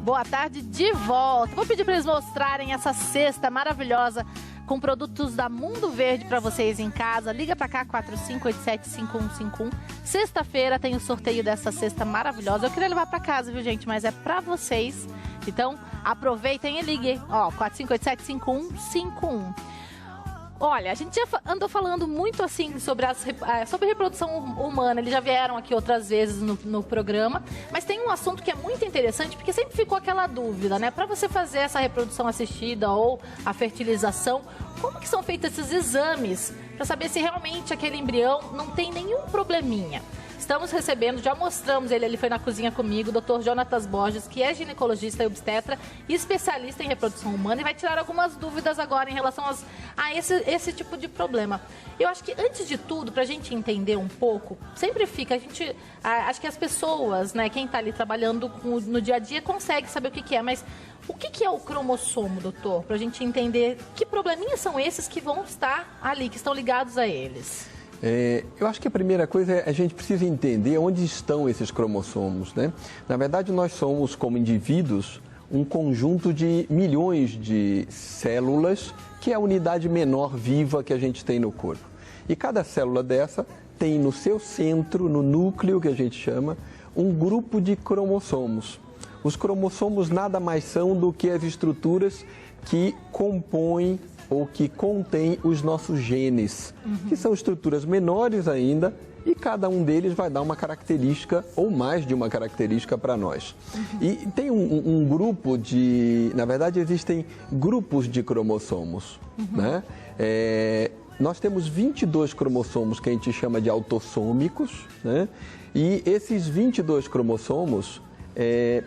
Boa tarde, de volta. Vou pedir para eles mostrarem essa cesta maravilhosa com produtos da Mundo Verde para vocês em casa. Liga para cá, 4587-5151. Sexta-feira tem o sorteio dessa cesta maravilhosa. Eu queria levar para casa, viu, gente? Mas é para vocês. Então, aproveitem e liguem. Ó, 4587-5151. Olha, a gente já andou falando muito assim sobre reprodução humana. Eles já vieram aqui outras vezes no programa. Mas tem um assunto que é muito interessante, porque sempre ficou aquela dúvida, né? Para você fazer essa reprodução assistida ou a fertilização, como que são feitos esses exames para saber se realmente aquele embrião não tem nenhum probleminha? Estamos recebendo, já mostramos ele foi na cozinha comigo, o Dr. Jonatas Borges, que é ginecologista e obstetra e especialista em reprodução humana, e vai tirar algumas dúvidas agora em relação a esse tipo de problema. Eu acho que, antes de tudo, para a gente entender um pouco, sempre fica, acho que as pessoas, né, quem está ali trabalhando no dia a dia, consegue saber o que é, mas o que é o cromossomo, doutor? Para a gente entender que probleminhas são esses que vão estar ali, que estão ligados a eles. Eu acho que a primeira coisa é a gente precisa entender onde estão esses cromossomos, né? Na verdade, nós somos, como indivíduos, um conjunto de milhões de células, que é a unidade menor viva que a gente tem no corpo. E cada célula dessa tem no seu centro, no núcleo, que a gente chama, um grupo de cromossomos. Os cromossomos nada mais são do que as estruturas que compõem ou que contém os nossos genes, que são estruturas menores ainda, e cada um deles vai dar uma característica ou mais de uma característica para nós. E tem um grupo na verdade existem grupos de cromossomos, né? Nós temos 22 cromossomos que a gente chama de autossômicos, né? E esses 22 cromossomos,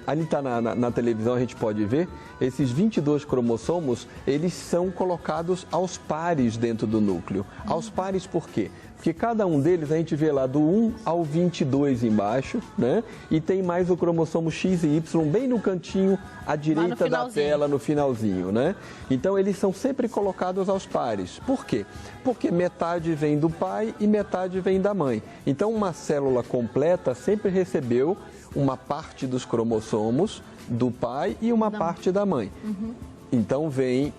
ali está na televisão, a gente pode ver, esses 22 cromossomos, eles são colocados aos pares dentro do núcleo. Aos pares por quê? Porque cada um deles a gente vê lá do 1 ao 22 embaixo, né? E tem mais o cromossomo X e Y bem no cantinho à direita da tela, no finalzinho, né? Então eles são sempre colocados aos pares. Por quê? Porque metade vem do pai e metade vem da mãe. Então uma célula completa sempre recebeu uma parte dos cromossomos do pai e uma parte da mãe. Então vem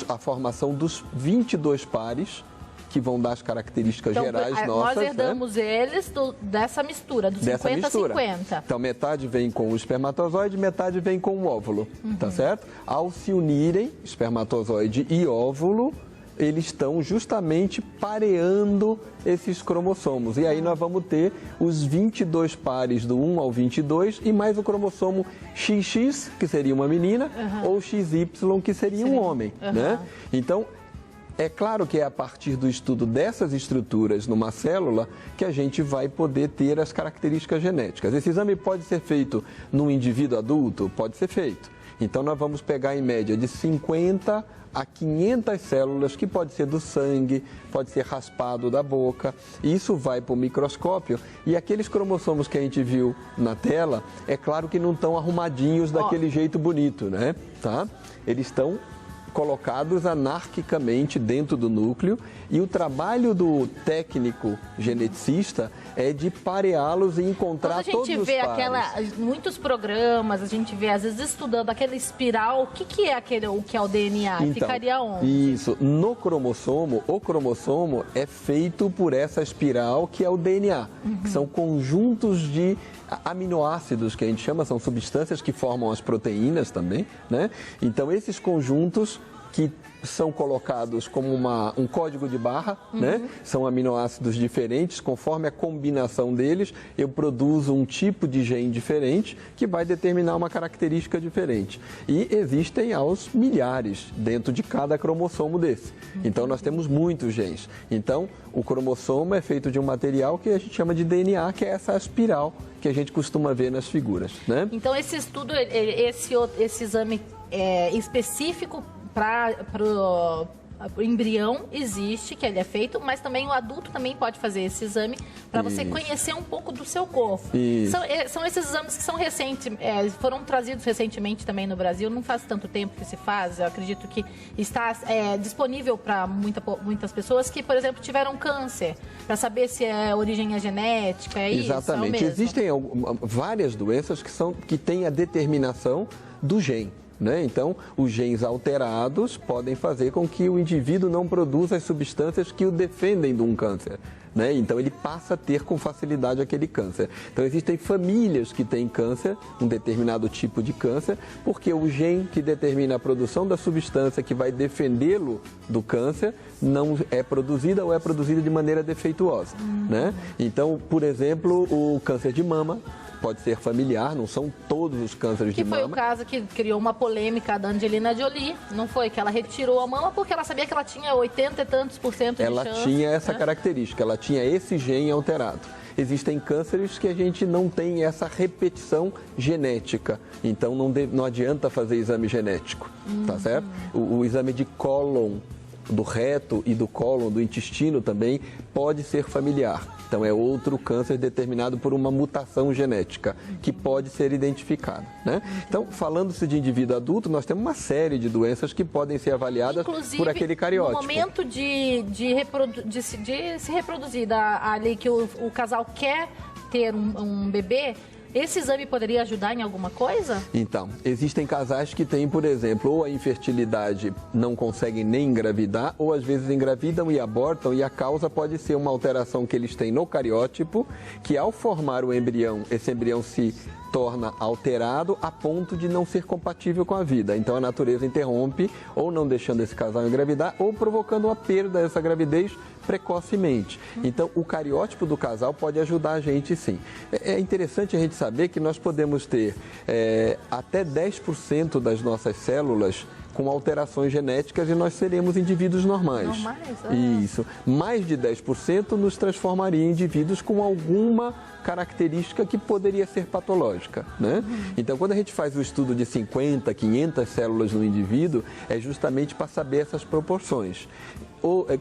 a formação dos 22 pares, que vão dar as características gerais nossas. Nós herdamos, né, eles dessa mistura, do 50-50. Então metade vem com o espermatozoide, metade vem com o óvulo, tá certo? Ao se unirem, espermatozoide e óvulo, eles estão justamente pareando esses cromossomos. E aí nós vamos ter os 22 pares do 1 ao 22 e mais o cromossomo XX, que seria uma menina, ou XY, que seria um homem, né? Então, é claro que é a partir do estudo dessas estruturas numa célula que a gente vai poder ter as características genéticas. Esse exame pode ser feito num indivíduo adulto? Pode ser feito. Então, nós vamos pegar em média de 50 a 500 células, que pode ser do sangue, pode ser raspado da boca. Isso vai para o microscópio e aqueles cromossomos que a gente viu na tela, é claro que não estão arrumadinhos daquele jeito bonito, né? Tá? Eles estão colocados anarquicamente dentro do núcleo, e o trabalho do técnico geneticista é de pareá-los e encontrar todos os pares. Quando a gente vê muitos programas, a gente vê às vezes estudando aquela espiral, o que é o que é o DNA? Então, ficaria onde? Isso, no cromossomo, o cromossomo é feito por essa espiral que é o DNA, que são conjuntos de aminoácidos, que a gente chama, são substâncias que formam as proteínas também, né? Então, esses conjuntos que são colocados como um código de barra, né? São aminoácidos diferentes, conforme a combinação deles, eu produzo um tipo de gene diferente que vai determinar uma característica diferente. E existem aos milhares dentro de cada cromossomo desse. Então, nós temos muitos genes. Então, o cromossomo é feito de um material que a gente chama de DNA, que é essa espiral que a gente costuma ver nas figuras, né? Então, esse estudo, esse exame específico para O embrião existe, que ele é feito, mas também o adulto também pode fazer esse exame para você conhecer um pouco do seu corpo. São esses exames que são recentes, foram trazidos recentemente também no Brasil, não faz tanto tempo que se faz, eu acredito que está disponível para muitas pessoas que, por exemplo, tiveram câncer, para saber se a origem é genética, Exatamente. Existem várias doenças que têm a determinação do gene. Né? Então, os genes alterados podem fazer com que o indivíduo não produza as substâncias que o defendem de um câncer. Né? Então, ele passa a ter com facilidade aquele câncer. Então, existem famílias que têm câncer, um determinado tipo de câncer, porque o gene que determina a produção da substância que vai defendê-lo do câncer não é produzida ou é produzida de maneira defeituosa. Né? Então, por exemplo, o câncer de mama pode ser familiar, não são todos os cânceres de mama. Que foi o caso que criou uma polêmica da Angelina Jolie, não foi? Que ela retirou a mama porque ela sabia que ela tinha 80 e tantos por cento de chance. Ela tinha essa característica, ela tinha esse gene alterado. Existem cânceres que a gente não tem essa repetição genética, então não adianta fazer exame genético, tá certo? O exame de cólon, do reto e do cólon, do intestino também, pode ser familiar. Então, é outro câncer determinado por uma mutação genética, que pode ser identificada. Né? Então, falando-se de indivíduo adulto, nós temos uma série de doenças que podem ser avaliadas por aquele cariótipo. No momento de se reproduzir, ali que o casal quer ter um bebê, esse exame poderia ajudar em alguma coisa? Então, existem casais que têm, por exemplo, ou a infertilidade não conseguem nem engravidar, ou às vezes engravidam e abortam, e a causa pode ser uma alteração que eles têm no cariótipo, que ao formar o embrião, esse embrião se torna alterado a ponto de não ser compatível com a vida. Então a natureza interrompe, ou não deixando esse casal engravidar, ou provocando uma perda dessa gravidez precocemente. Então o cariótipo do casal pode ajudar a gente, sim. É interessante a gente saber que nós podemos ter até 10% das nossas células com alterações genéticas e nós seremos indivíduos normais. Isso. Mais de 10% nos transformaria em indivíduos com alguma característica que poderia ser patológica, né? Então, quando a gente faz o estudo de 50, 500 células no indivíduo, é justamente para saber essas proporções.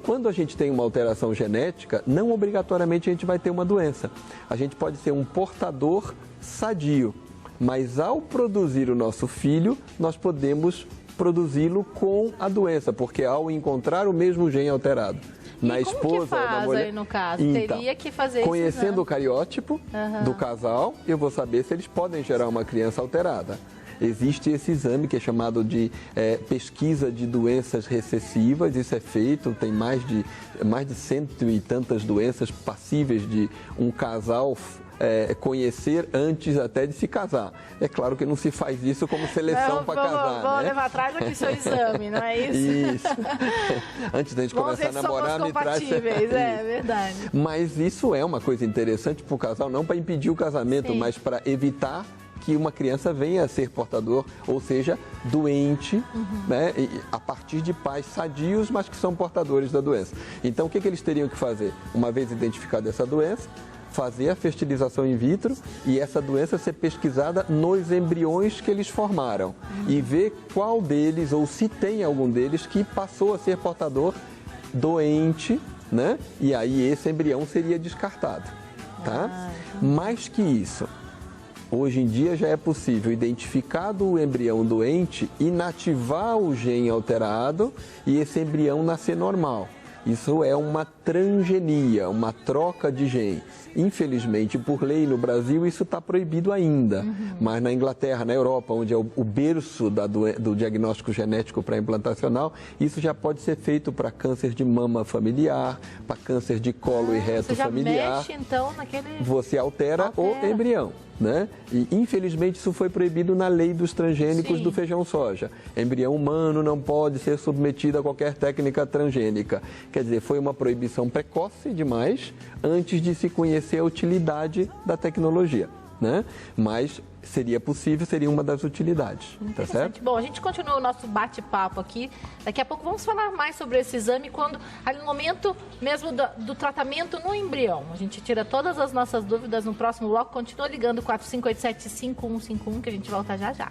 Quando a gente tem uma alteração genética, não obrigatoriamente a gente vai ter uma doença. A gente pode ser um portador sadio, mas ao produzir o nosso filho, nós podemos produzi-lo com a doença, porque ao encontrar o mesmo gene alterado na esposa ou na mulher, aí no caso? Então, teria que fazer isso. Conhecendo o cariótipo do casal, eu vou saber se eles podem gerar uma criança alterada. Existe esse exame que é chamado de pesquisa de doenças recessivas, isso é feito, tem mais de 100 e tantas doenças passíveis de um casal conhecer antes até de se casar. É claro que não se faz isso como seleção para casar. Vamos levar atrás aqui seu exame, não é isso? Isso. Antes da gente começar a namorar, me traz. É verdade. Mas isso é uma coisa interessante para o casal, não para impedir o casamento, mas para evitar que uma criança venha a ser portador, ou seja, doente, né, a partir de pais sadios, mas que são portadores da doença. Então, o que eles teriam que fazer? Uma vez identificada essa doença, fazer a fertilização in vitro e essa doença ser pesquisada nos embriões que eles formaram e ver qual deles, ou se tem algum deles, que passou a ser portador doente, né? E aí esse embrião seria descartado, tá? Mais que isso, hoje em dia já é possível, identificado o embrião doente, inativar o gene alterado e esse embrião nascer normal. Isso é uma transgenia, uma troca de gene. Infelizmente, por lei no Brasil, isso está proibido ainda. Mas na Inglaterra, na Europa, onde é o berço do diagnóstico genético pré-implantacional, isso já pode ser feito para câncer de mama familiar, para câncer de colo e reto familiar. Você já mexe, então, naquele... Você altera o embrião. Né? E infelizmente isso foi proibido na lei dos transgênicos do feijão soja. Embrião humano não pode ser submetido a qualquer técnica transgênica. Quer dizer, foi uma proibição precoce demais antes de se conhecer a utilidade da tecnologia, né? Mas seria possível, seria uma das utilidades, tá certo? Bom, a gente continua o nosso bate-papo aqui. Daqui a pouco vamos falar mais sobre esse exame quando, ali no momento mesmo do tratamento no embrião. A gente tira todas as nossas dúvidas no próximo bloco. Continua ligando 4587-5151 que a gente volta já já.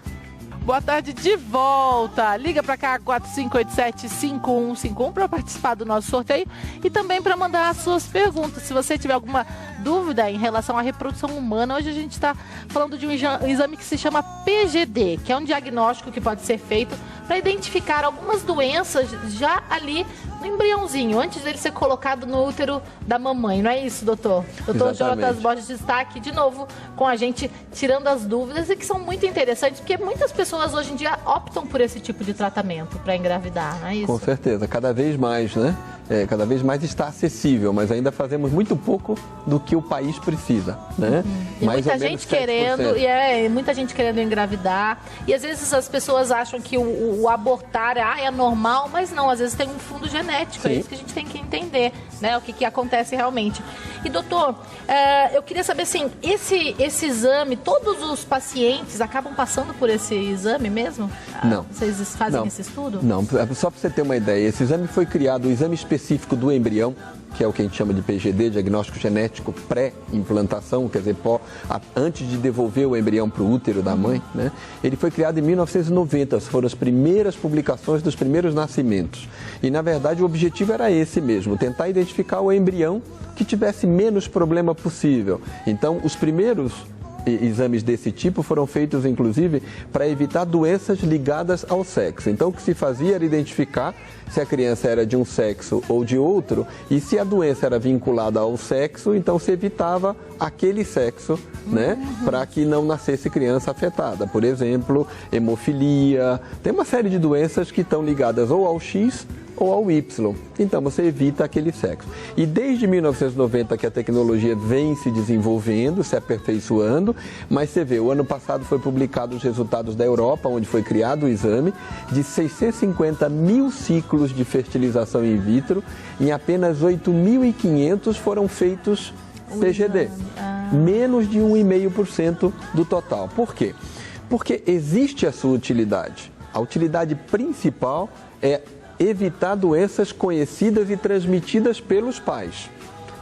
Boa tarde de volta. Liga pra cá, 4587-5151 para participar do nosso sorteio e também para mandar as suas perguntas. Se você tiver alguma dúvida em relação à reprodução humana, hoje a gente está falando de um exame que se chama PGD, que é um diagnóstico que pode ser feito para identificar algumas doenças já ali no embriãozinho, antes dele ser colocado no útero da mamãe. Não é isso, doutor? Doutor Jonatas Borges está aqui de novo com a gente, tirando as dúvidas e que são muito interessantes, porque muitas pessoas hoje em dia optam por esse tipo de tratamento para engravidar, não é isso? Com certeza, cada vez mais, né? Cada vez mais está acessível, mas ainda fazemos muito pouco do que o país precisa, né? Muita gente querendo, muita gente querendo engravidar, e às vezes as pessoas acham que o abortar é normal, mas não, às vezes tem um fundo genético. Sim. É isso que a gente tem que entender, né? O que acontece realmente. E doutor, eu queria saber assim, esse exame, todos os pacientes acabam passando por esse exame mesmo? Não. Vocês fazem esse estudo? Não, só para você ter uma ideia, esse exame foi criado, o exame específico do embrião, que é o que a gente chama de PGD, diagnóstico genético pré-implantação, quer dizer, antes de devolver o embrião para o útero da mãe, né? Ele foi criado em 1990, foram as primeiras publicações dos primeiros nascimentos. E, na verdade, o objetivo era esse mesmo, tentar identificar o embrião que tivesse menos problema possível. Então, os primeiros exames desse tipo foram feitos, inclusive, para evitar doenças ligadas ao sexo. Então, o que se fazia era identificar se a criança era de um sexo ou de outro, e se a doença era vinculada ao sexo, então se evitava aquele sexo, né, para que não nascesse criança afetada. Por exemplo, hemofilia, tem uma série de doenças que estão ligadas ou ao X ou ao Y. Então, você evita aquele sexo. E desde 1990 que a tecnologia vem se desenvolvendo, se aperfeiçoando, mas você vê, o ano passado foi publicado os resultados da Europa, onde foi criado o exame, de 650 mil ciclos de fertilização in vitro, em apenas 8.500 foram feitos PGD. Menos de 1,5% do total. Por quê? Porque existe a sua utilidade. A utilidade principal é evitar doenças conhecidas e transmitidas pelos pais.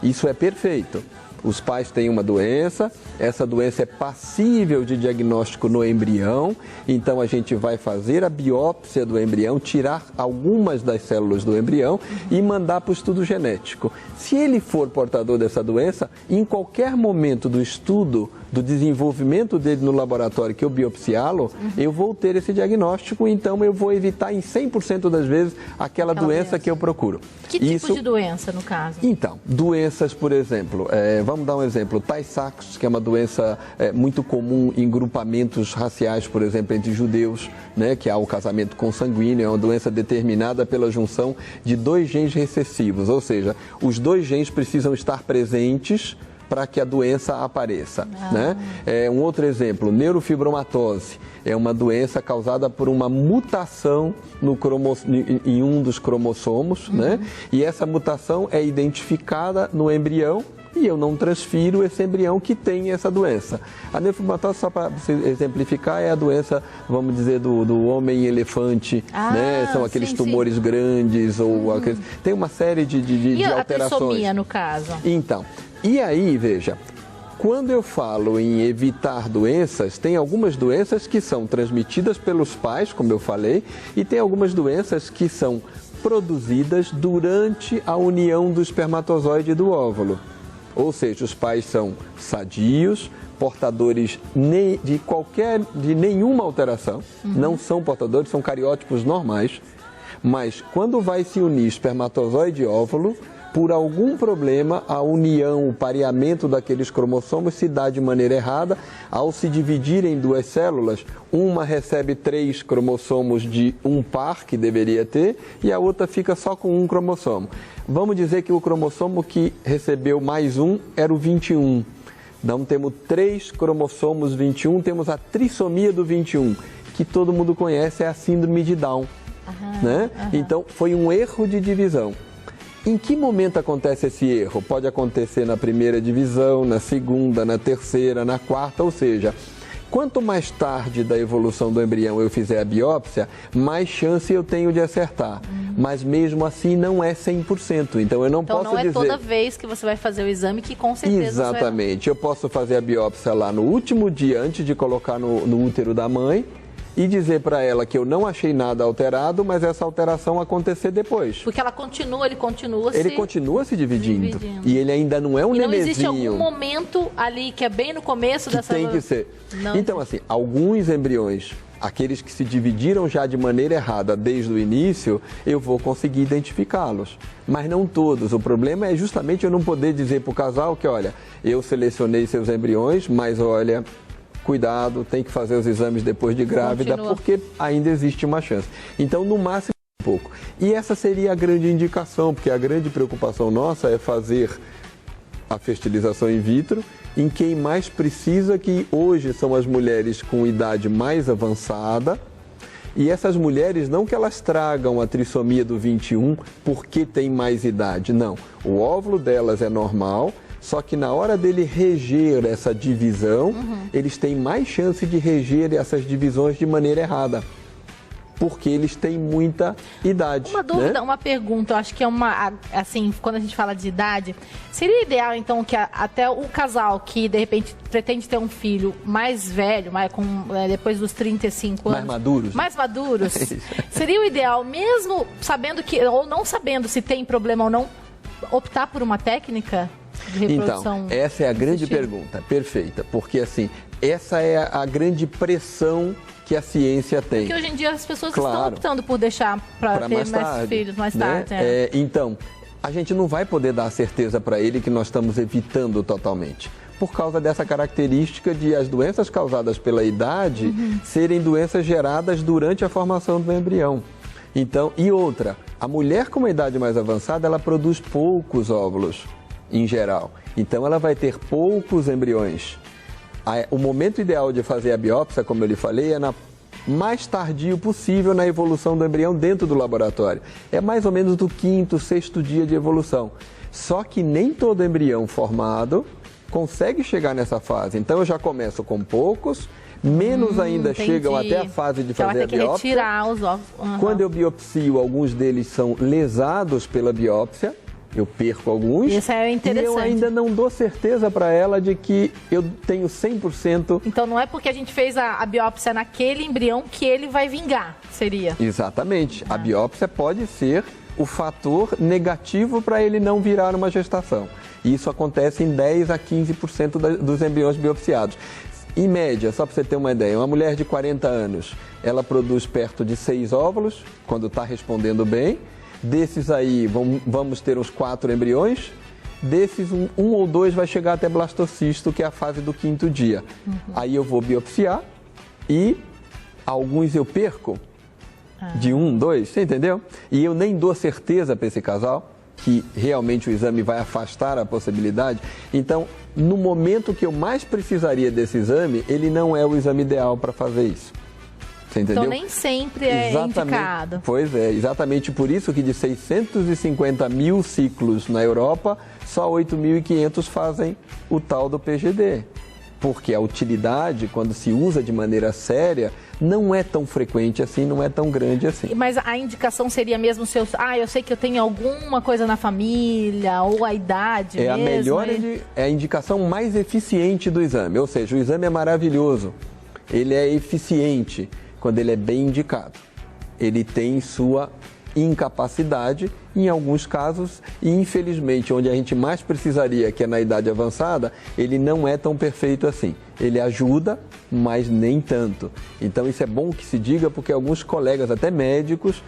Isso é perfeito. Os pais têm uma doença, essa doença é passível de diagnóstico no embrião, então a gente vai fazer a biópsia do embrião, tirar algumas das células do embrião e mandar para o estudo genético. Se ele for portador dessa doença, em qualquer momento do estudo, do desenvolvimento dele no laboratório que eu biopsiá-lo, eu vou ter esse diagnóstico, então eu vou evitar em 100% das vezes aquela doença que eu procuro. Que tipo de doença, no caso? Então, doenças, por exemplo, vamos dar um exemplo, Tay-Sachs, que é uma doença muito comum em grupamentos raciais, por exemplo, entre judeus, né, que há o casamento consanguíneo, é uma doença determinada pela junção de 2 genes recessivos, ou seja, os 2 genes precisam estar presentes para que a doença apareça, né? Um outro exemplo, neurofibromatose, é uma doença causada por uma mutação em um dos cromossomos, né? E essa mutação é identificada no embrião e eu não transfiro esse embrião que tem essa doença. A neurofibromatose, só para exemplificar, é a doença, vamos dizer, do homem-elefante, né? São aqueles tumores grandes, ou aqueles... Tem uma série de alterações. E a trissomia, no caso? Então, e aí, veja, quando eu falo em evitar doenças, tem algumas doenças que são transmitidas pelos pais, como eu falei, e tem algumas doenças que são produzidas durante a união do espermatozoide e do óvulo. Ou seja, os pais são sadios, portadores de nenhuma alteração, não são portadores, são cariótipos normais, mas quando vai se unir espermatozoide e óvulo, por algum problema, a união, o pareamento daqueles cromossomos se dá de maneira errada. Ao se dividir em 2 células, uma recebe 3 cromossomos de um par que deveria ter e a outra fica só com um cromossomo. Vamos dizer que o cromossomo que recebeu mais um era o 21. Não temos 3 cromossomos 21, temos a trissomia do 21, que todo mundo conhece, é a síndrome de Down. Né? Então, foi um erro de divisão. Em que momento acontece esse erro? Pode acontecer na primeira divisão, na segunda, na terceira, na quarta, ou seja, quanto mais tarde da evolução do embrião eu fizer a biópsia, mais chance eu tenho de acertar. Mas mesmo assim não é 100%, então eu não posso dizer... Então não é toda vez que você vai fazer o exame que com certeza... Exatamente, eu posso fazer a biópsia lá no último dia antes de colocar no útero da mãe, e dizer para ela que eu não achei nada alterado, mas essa alteração acontecer depois. Porque ele continua se dividindo. E ele ainda não é um nenezinho. Não existe algum momento ali que é bem no começo que dessa... tem que ser. Não. Então, assim, alguns embriões, aqueles que se dividiram já de maneira errada desde o início, eu vou conseguir identificá-los. Mas não todos. O problema é justamente eu não poder dizer para o casal que, olha, eu selecionei seus embriões, mas olha, cuidado, tem que fazer os exames depois de grávida, porque ainda existe uma chance. Então, no máximo, um pouco. E essa seria a grande indicação, porque a grande preocupação nossa é fazer a fertilização in vitro em quem mais precisa, que hoje são as mulheres com idade mais avançada. E essas mulheres, não que elas tragam a trissomia do 21 porque tem mais idade, não. O óvulo delas é normal, só que na hora dele reger essa divisão, eles têm mais chance de reger essas divisões de maneira errada. Porque eles têm muita idade. Uma dúvida, né? Uma pergunta, eu acho que é assim, quando a gente fala de idade, seria ideal então que até o casal que de repente pretende ter um filho mais velho, depois dos 35 anos. Mais maduros, seria o ideal, mesmo sabendo ou não sabendo se tem problema ou não, optar por uma técnica de reprodução? Então, essa é a grande pergunta, perfeita, porque assim, essa é a grande pressão que a ciência tem. Porque hoje em dia as pessoas estão optando por deixar para ter mais filhos mais tarde. Né? Então, a gente não vai poder dar certeza para ele que nós estamos evitando totalmente. Por causa dessa característica de as doenças causadas pela idade serem doenças geradas durante a formação do embrião. Então, e outra, a mulher com uma idade mais avançada, ela produz poucos óvulos, em geral. Então, ela vai ter poucos embriões. O momento ideal de fazer a biópsia, como eu lhe falei, é mais tardio possível na evolução do embrião dentro do laboratório. É mais ou menos do 5º, 6º dia de evolução. Só que nem todo embrião formado consegue chegar nessa fase. Então eu já começo com poucos, menos ainda chegam até a fase de fazer a biópsia. Retirar os ovos. Quando eu biopsio, alguns deles são lesados pela biópsia. Eu perco alguns. Isso é interessante. E eu ainda não dou certeza para ela de que eu tenho 100%. Então não é porque a gente fez a biópsia naquele embrião que ele vai vingar, seria? Exatamente. A biópsia pode ser o fator negativo para ele não virar uma gestação. E isso acontece em 10 a 15% dos embriões biopsiados. Em média, só para você ter uma ideia, uma mulher de 40 anos, ela produz perto de 6 óvulos, quando está respondendo bem. Desses aí, vamos ter uns 4 embriões. Desses, um ou 2 vai chegar até blastocisto, que é a fase do 5º dia. Aí eu vou biopsiar e alguns eu perco de 1, 2, você entendeu? E eu nem dou certeza para esse casal que realmente o exame vai afastar a possibilidade. Então, no momento que eu mais precisaria desse exame, ele não é o exame ideal para fazer isso. Então nem sempre é indicado. Pois é, exatamente por isso que de 650 mil ciclos na Europa, só 8.500 fazem o tal do PGD. Porque a utilidade, quando se usa de maneira séria, não é tão frequente assim, não é tão grande assim. Mas a indicação seria mesmo se eu sei que eu tenho alguma coisa na família, ou a idade mesmo. É a indicação mais eficiente do exame, ou seja, o exame é maravilhoso, ele é eficiente quando ele é bem indicado. Ele tem sua incapacidade em alguns casos e, infelizmente, onde a gente mais precisaria, que é na idade avançada, ele não é tão perfeito assim. Ele ajuda, mas nem tanto. Então, isso é bom que se diga, porque alguns colegas, até médicos,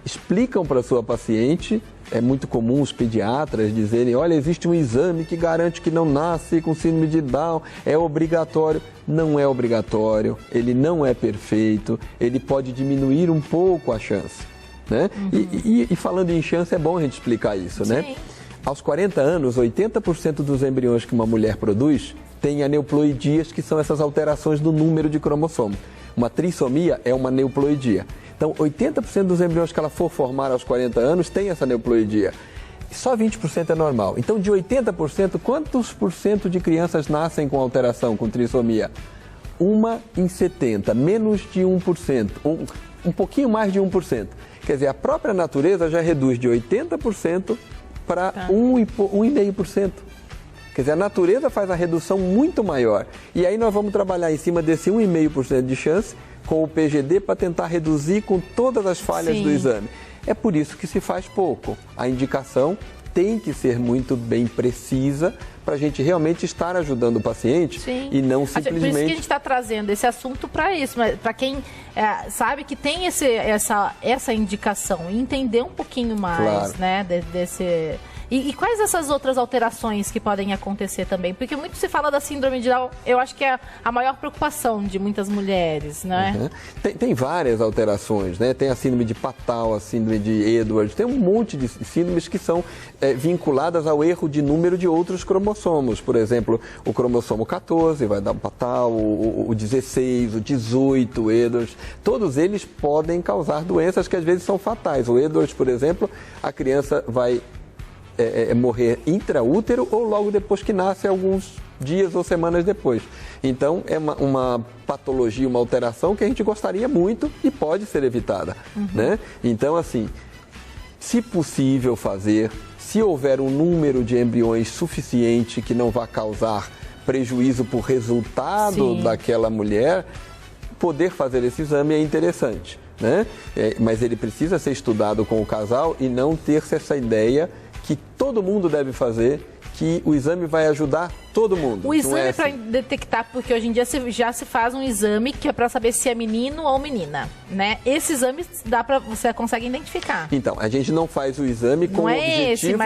explicam para a sua paciente. É muito comum os pediatras dizerem, olha, existe um exame que garante que não nasce com síndrome de Down, é obrigatório. Não é obrigatório, ele não é perfeito, ele pode diminuir um pouco a chance, né? E falando em chance, é bom a gente explicar isso, né? Sim. Aos 40 anos, 80% dos embriões que uma mulher produz têm aneuploidias, que são essas alterações do número de cromossomo. Uma trissomia é uma aneuploidia. Então, 80% dos embriões que ela for formar aos 40 anos tem essa aneuploidia. Só 20% é normal. Então, de 80%, quantos por cento de crianças nascem com alteração, com trissomia? 1 em 70, menos de 1%, um pouquinho mais de 1%. Quer dizer, a própria natureza já reduz de 80% para 1,5%. Quer dizer, a natureza faz a redução muito maior. E aí nós vamos trabalhar em cima desse 1,5% de chance com o PGD para tentar reduzir com todas as falhas Sim. do exame. É por isso que se faz pouco. A indicação tem que ser muito bem precisa para a gente realmente estar ajudando o paciente. Sim. E não Por isso que a simplesmente... gente está trazendo esse assunto para isso, para quem sabe que tem essa indicação, e entender um pouquinho mais, Claro. né, desse... E quais essas outras alterações que podem acontecer também? Porque muito se fala da síndrome de Down, eu acho que é a maior preocupação de muitas mulheres, né? Uhum. Tem várias alterações, né? Tem a síndrome de Patau, a síndrome de Edwards, tem um monte de síndromes que são vinculadas ao erro de número de outros cromossomos. Por exemplo, o cromossomo 14 vai dar um Patau, o 16, o 18, o Edwards. Todos eles podem causar doenças que às vezes são fatais. O Edwards, por exemplo, a criança vai morrer intraútero ou logo depois que nasce, alguns dias ou semanas depois. Então, é uma patologia, uma alteração que a gente gostaria muito e pode ser evitada, né? Então, assim, se possível fazer, se houver um número de embriões suficiente que não vá causar prejuízo por resultado Sim. daquela mulher, poder fazer esse exame é interessante, né? Mas ele precisa ser estudado com o casal e não ter-se essa ideia que todo mundo deve fazer, que o exame vai ajudar todo mundo. O exame é para assim. detectar, porque hoje em dia já se faz um exame que é para saber se é menino ou menina, né? Esse exame você consegue identificar. Então, a gente não faz o exame com o objetivo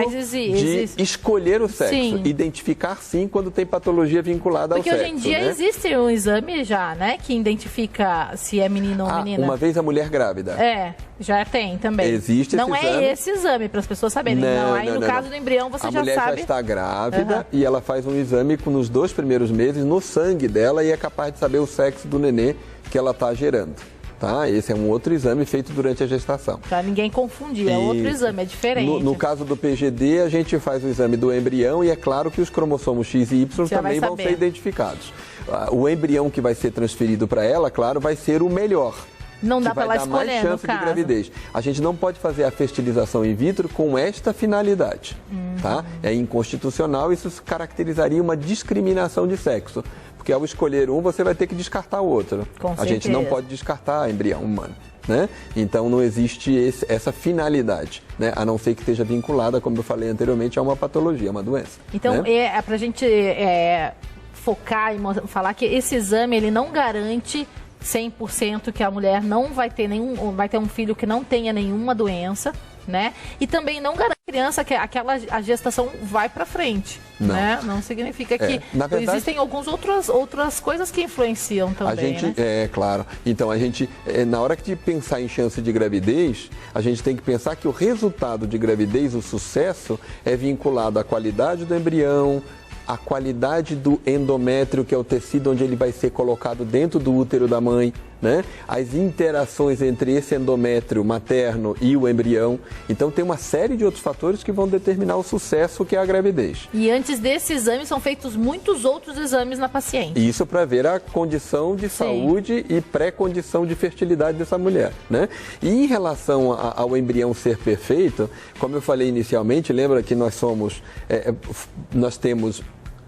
de escolher o sexo. Sim. Identificar sim quando tem patologia vinculada ao sexo. Porque hoje em dia né? existe um exame já, né? Que identifica se é menino ou menina. Uma vez a mulher grávida. Já tem também. Existe não esse exame. É esse exame, para as pessoas saberem. Não, aí no caso do embrião você já sabe. A mulher já está grávida e ela faz um exame nos 2 primeiros meses no sangue dela e é capaz de saber o sexo do nenê que ela está gerando. Tá? Esse é um outro exame feito durante a gestação. Para ninguém confundir, é outro exame, é diferente. No caso do PGD, a gente faz o exame do embrião e é claro que os cromossomos X e Y também vão ser identificados. O embrião que vai ser transferido para ela, claro, vai ser o melhor. Não dá para ela escolher, mais chance de gravidez. A gente não pode fazer a fertilização in vitro com esta finalidade, tá? É inconstitucional, isso caracterizaria uma discriminação de sexo, porque ao escolher um, você vai ter que descartar o outro. A gente não pode descartar embrião humano, né? Então não existe essa finalidade, né? A não ser que esteja vinculada, como eu falei anteriormente, a uma patologia, uma doença. Então, né? Para a gente focar e falar que esse exame ele não garante 100% que a mulher não vai ter vai ter um filho que não tenha nenhuma doença, né? E também não garante a criança que a gestação vai para frente, não. Né? Não significa que na verdade, existem algumas outras coisas que influenciam também, a gente, né? Claro. Então, a gente, na hora de pensar em chance de gravidez, a gente tem que pensar que o resultado de gravidez, o sucesso, é vinculado à qualidade do embrião, a qualidade do endométrio, que é o tecido onde ele vai ser colocado dentro do útero da mãe, né? As interações entre esse endométrio materno e o embrião. Então, tem uma série de outros fatores que vão determinar o sucesso que é a gravidez. E antes desse exame são feitos muitos outros exames na paciente. Isso para ver a condição de saúde e pré-condição de fertilidade dessa mulher, né? E em relação ao embrião ser perfeito, como eu falei inicialmente, lembra que nós temos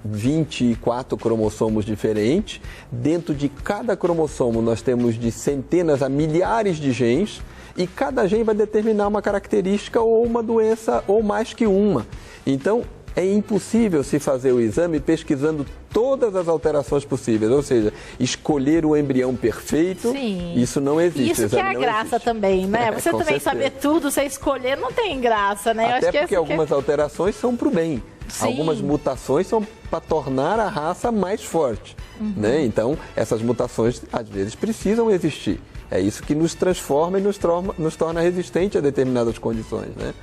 24 cromossomos diferentes. Dentro de cada cromossomo nós temos de centenas a milhares de genes e cada gene vai determinar uma característica ou uma doença ou mais que uma. Então, é impossível se fazer o exame pesquisando todas as alterações possíveis, ou seja, escolher o embrião perfeito. Sim. Isso não existe. Isso que é a graça também, né? Você também saber tudo, você escolher, não tem graça, né? Até porque algumas alterações são para o bem. Sim. Algumas mutações são para tornar a raça mais forte, né? Então, essas mutações, às vezes, precisam existir. É isso que nos transforma e nos torna resistente a determinadas condições, né?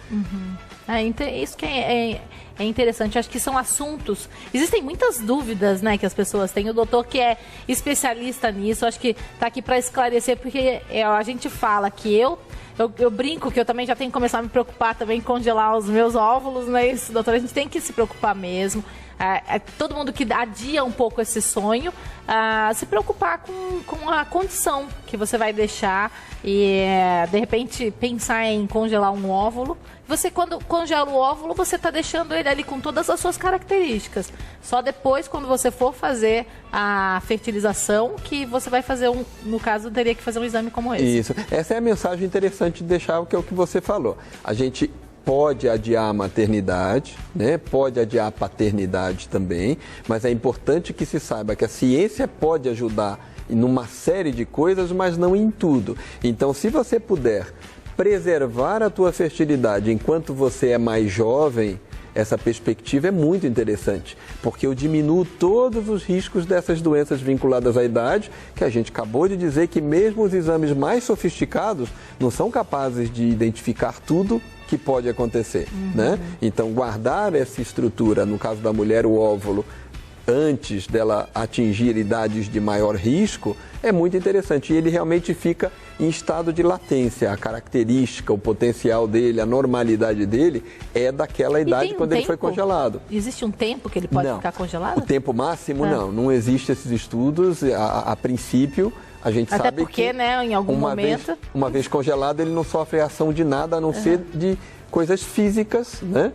Isso que é interessante. Acho que são assuntos... Existem muitas dúvidas, né, que as pessoas têm. O doutor, que é especialista nisso, acho que está aqui para esclarecer, porque a gente fala que eu brinco que eu também já tenho que começar a me preocupar também em congelar os meus óvulos, né? Isso, doutor, a gente tem que se preocupar mesmo. todo mundo que adia um pouco esse sonho, se preocupar com a condição que você vai deixar e, de repente, pensar em congelar um óvulo. Você, quando congela o óvulo, você está deixando ele ali com todas as suas características. Só depois, quando você for fazer a fertilização, que você vai fazer no caso, teria que fazer um exame como esse. Isso. Essa é a mensagem interessante de deixar, que é o que você falou. A gente pode adiar a maternidade, né? Pode adiar a paternidade também, mas é importante que se saiba que a ciência pode ajudar em uma série de coisas, mas não em tudo. Então, se você puder preservar a tua fertilidade enquanto você é mais jovem, essa perspectiva é muito interessante, porque eu diminuo todos os riscos dessas doenças vinculadas à idade, que a gente acabou de dizer que mesmo os exames mais sofisticados não são capazes de identificar tudo que pode acontecer, né? Então, guardar essa estrutura, no caso da mulher, o óvulo, antes dela atingir idades de maior risco, é muito interessante. E ele realmente fica em estado de latência. A característica, o potencial dele, a normalidade dele é daquela idade quando ele foi congelado. Existe um tempo que ele pode ficar congelado? O tempo máximo, não existem esses estudos. A princípio, a gente sabe que... Até porque, né, em algum momento... Uma vez congelado, ele não sofre ação de nada, a não ser de coisas físicas, né?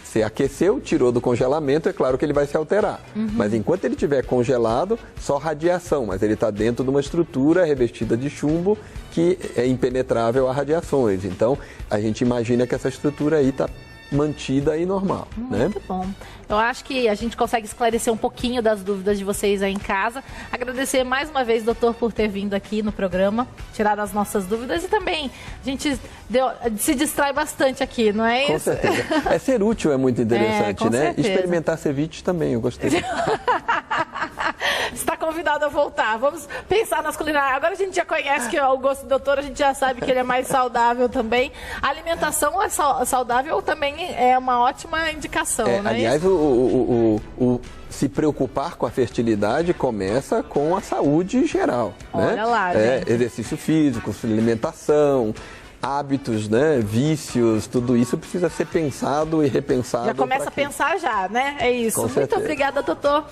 Você aqueceu, tirou do congelamento, é claro que ele vai se alterar. Mas enquanto ele estiver congelado, só radiação. Mas ele está dentro de uma estrutura revestida de chumbo que é impenetrável a radiações. Então, a gente imagina que essa estrutura aí está mantida e normal, né? Muito bom. Eu acho que a gente consegue esclarecer um pouquinho das dúvidas de vocês aí em casa. Agradecer mais uma vez, doutor, por ter vindo aqui no programa, tirar as nossas dúvidas e também a gente se distrai bastante aqui, não é isso? Com certeza. Ser útil é muito interessante, com né? certeza. Experimentar ceviche também, eu gostei. Está convidado a voltar. Vamos pensar nas culinárias. Agora a gente já conhece que é o gosto do doutor, a gente já sabe que ele é mais saudável também. A alimentação é saudável também é uma ótima indicação, né? Aliás, se preocupar com a fertilidade começa com a saúde geral. Olha né? lá, gente. Exercício físico, alimentação, hábitos, né? Vícios, tudo isso precisa ser pensado e repensado. Já começa a pensar já, né? É isso. Muito obrigada, doutor.